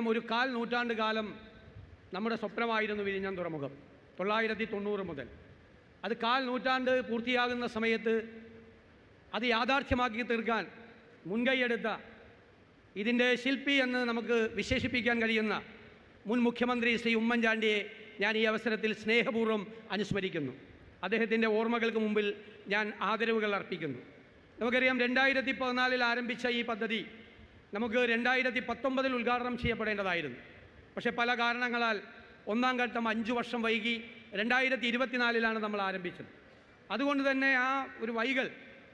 ഒരു കാൽ നൂറ്റാണ്ട് കാലം നമ്മുടെ സ്വപ്നമായിരുന്നു വിഴിഞ്ഞം തുറമുഖം. 990 മുതൽ അത് കാൽ നൂറ്റാണ്ട് പൂർത്തിയാകുന്ന സമയത്ത് അത് യാഥാർത്ഥ്യമാക്കി തീർക്കാൻ മുൻകൈയെടുത്ത ഇതിൻ്റെ ശില്പി എന്ന് നമുക്ക് വിശേഷിപ്പിക്കാൻ കഴിയുന്ന മുൻ മുഖ്യമന്ത്രി ശ്രീ ഉമ്മൻചാണ്ടിയെ ഞാൻ ഈ അവസരത്തിൽ സ്നേഹപൂർവ്വം അനുസ്മരിക്കുന്നു. അദ്ദേഹത്തിൻ്റെ ഓർമ്മകൾക്ക് മുമ്പിൽ ഞാൻ ആദരവുകൾ അർപ്പിക്കുന്നു. നമുക്കറിയാം 2014 ആരംഭിച്ച ഈ പദ്ധതി നമുക്ക് 2019 ഉദ്ഘാടനം ചെയ്യപ്പെടേണ്ടതായിരുന്നു. പക്ഷേ പല കാരണങ്ങളാൽ ഒന്നാം ഘട്ടം 5 വർഷം വൈകി 2024 നമ്മൾ ആരംഭിച്ചത്. അതുകൊണ്ട് തന്നെ ആ ഒരു വൈകൽ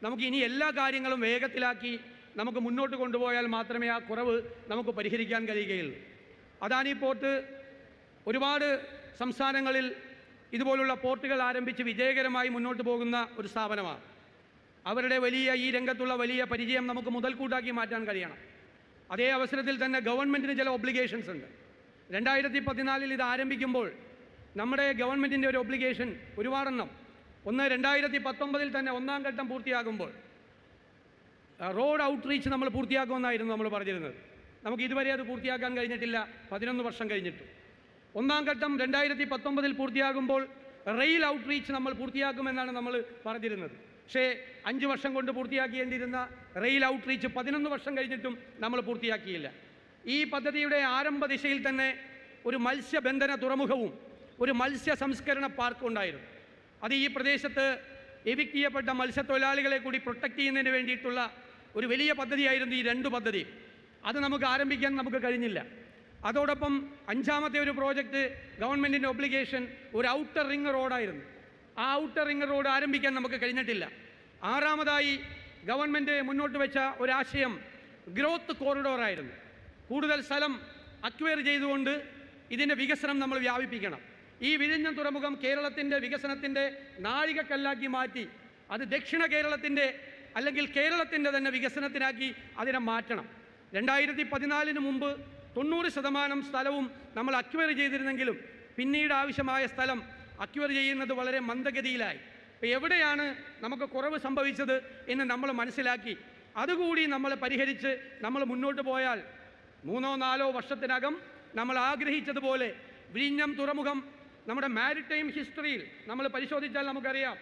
നമുക്ക് ഇനി എല്ലാ കാര്യങ്ങളും വേഗത്തിലാക്കി നമുക്ക് മുന്നോട്ട് കൊണ്ടുപോയാൽ മാത്രമേ ആ കുറവ് നമുക്ക് പരിഹരിക്കാൻ കഴിയുകയുള്ളൂ. അദാനി പോർട്ട് ഒരുപാട് സംസ്ഥാനങ്ങളിൽ ഇതുപോലുള്ള പോർട്ടുകൾ ആരംഭിച്ച് വിജയകരമായി മുന്നോട്ട് പോകുന്ന ഒരു സ്ഥാപനമാണ്. അവരുടെ വലിയ ഈ രംഗത്തുള്ള വലിയ പരിചയം നമുക്ക് മുതൽക്കൂട്ടാക്കി മാറ്റാൻ കഴിയണം. അതേ അവസരത്തിൽ തന്നെ ഗവൺമെൻറ്റിന് ചില ഒബ്ലിഗേഷൻസ് ഉണ്ട്. 2014 ഇത് ആരംഭിക്കുമ്പോൾ നമ്മുടെ ഗവൺമെൻറ്റിൻ്റെ ഒരു ഒബ്ലിഗേഷൻ ഒരുപാടെണ്ണം. ഒന്ന്, 2019 തന്നെ ഒന്നാം ഘട്ടം പൂർത്തിയാകുമ്പോൾ റോഡ് ഔട്ട്റീച്ച് നമ്മൾ പൂർത്തിയാക്കുമെന്നായിരുന്നു നമ്മൾ പറഞ്ഞിരുന്നത്. നമുക്ക് ഇതുവരെ അത് പൂർത്തിയാക്കാൻ കഴിഞ്ഞിട്ടില്ല, 11 വർഷം കഴിഞ്ഞിട്ട്. ഒന്നാം ഘട്ടം 2019 പൂർത്തിയാകുമ്പോൾ റെയിൽ ഔട്ട്റീച്ച് നമ്മൾ പൂർത്തിയാക്കുമെന്നാണ് നമ്മൾ പറഞ്ഞിരുന്നത്. പക്ഷേ 5 വർഷം കൊണ്ട് പൂർത്തിയാക്കേണ്ടിയിരുന്ന റെയിൽ ഔട്ട്റീച്ച് 11 വർഷം കഴിഞ്ഞിട്ടും നമ്മൾ പൂർത്തിയാക്കിയില്ല. ഈ പദ്ധതിയുടെ ആരംഭ ദിശയിൽ തന്നെ ഒരു മത്സ്യബന്ധന തുറമുഖവും ഒരു മത്സ്യ സംസ്കരണ പാർക്കും ഉണ്ടായിരുന്നു. അത് ഈ പ്രദേശത്ത് എവിക്ട് ചെയ്യപ്പെട്ട മത്സ്യത്തൊഴിലാളികളെ കൂടി പ്രൊട്ടക്റ്റ് ചെയ്യുന്നതിന് വേണ്ടിയിട്ടുള്ള ഒരു വലിയ പദ്ധതിയായിരുന്നു ഈ 2 പദ്ധതി. അത് നമുക്ക് ആരംഭിക്കാൻ നമുക്ക് കഴിഞ്ഞില്ല. അതോടൊപ്പം 5ാമത്തെ ഒരു പ്രോജക്റ്റ് ഗവൺമെൻറ്റിൻ്റെ ഒബ്ലിഗേഷൻ ഒരു ഔട്ടർ റിംഗ് റോഡായിരുന്നു. ആ ഔട്ടർ റിംഗ് റോഡ് ആരംഭിക്കാൻ നമുക്ക് കഴിഞ്ഞിട്ടില്ല. 6ാമതായി ഗവൺമെൻറ് മുന്നോട്ട് വെച്ച ഒരാശയം ഗ്രോത്ത് കോറിഡോറായിരുന്നു. കൂടുതൽ സ്ഥലം അക്വയർ ചെയ്തുകൊണ്ട് ഇതിൻ്റെ വികസനം നമ്മൾ വ്യാപിപ്പിക്കണം. ഈ വിഴിഞ്ഞം തുറമുഖം കേരളത്തിൻ്റെ വികസനത്തിൻ്റെ നാഴികക്കല്ലാക്കി മാറ്റി അത് ദക്ഷിണ കേരളത്തിൻ്റെ അല്ലെങ്കിൽ കേരളത്തിൻ്റെ തന്നെ വികസനത്തിനാക്കി അതിനെ മാറ്റണം. 2014 മുമ്പ് 90% സ്ഥലവും നമ്മൾ അക്വയർ ചെയ്തിരുന്നെങ്കിലും പിന്നീട് ആവശ്യമായ സ്ഥലം അക്വയർ ചെയ്യുന്നത് വളരെ മന്ദഗതിയിലായി. അപ്പോൾ എവിടെയാണ് നമുക്ക് കുറവ് സംഭവിച്ചത് എന്ന് നമ്മൾ മനസ്സിലാക്കി അതുകൂടി നമ്മൾ പരിഹരിച്ച് നമ്മൾ മുന്നോട്ട് പോയാൽ 3-4 വർഷത്തിനകം നമ്മൾ ആഗ്രഹിച്ചതുപോലെ വിഴിഞ്ഞം തുറമുഖം നമ്മുടെ മാരിടൈം ഹിസ്റ്ററിയിൽ നമ്മൾ പരിശോധിച്ചാൽ നമുക്കറിയാം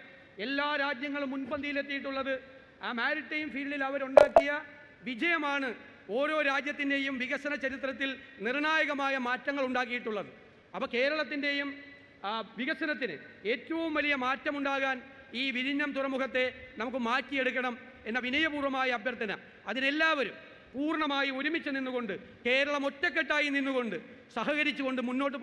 എല്ലാ രാജ്യങ്ങളും മുൻപന്തിയിലെത്തിയിട്ടുള്ളത് ആ മാരിടൈം ഫീൽഡിൽ അവരുണ്ടാക്കിയ വിജയമാണ് ഓരോ രാജ്യത്തിൻ്റെയും വികസന ചരിത്രത്തിൽ നിർണായകമായ മാറ്റങ്ങൾ ഉണ്ടാക്കിയിട്ടുള്ളത്. അപ്പോൾ കേരളത്തിൻ്റെയും വികസനത്തിന് ഏറ്റവും വലിയ മാറ്റമുണ്ടാകാൻ ഈ വിഴിഞ്ഞം തുറമുഖത്തെ നമുക്ക് മാറ്റിയെടുക്കണം എന്ന വിനയപൂർവ്വമായ അഭ്യർത്ഥന അതിനെല്ലാവരും പൂർണ്ണമായി ഒരുമിച്ച് നിന്നുകൊണ്ട് കേരളം ഒറ്റക്കെട്ടായി നിന്നുകൊണ്ട് സഹകരിച്ചുകൊണ്ട് മുന്നോട്ട്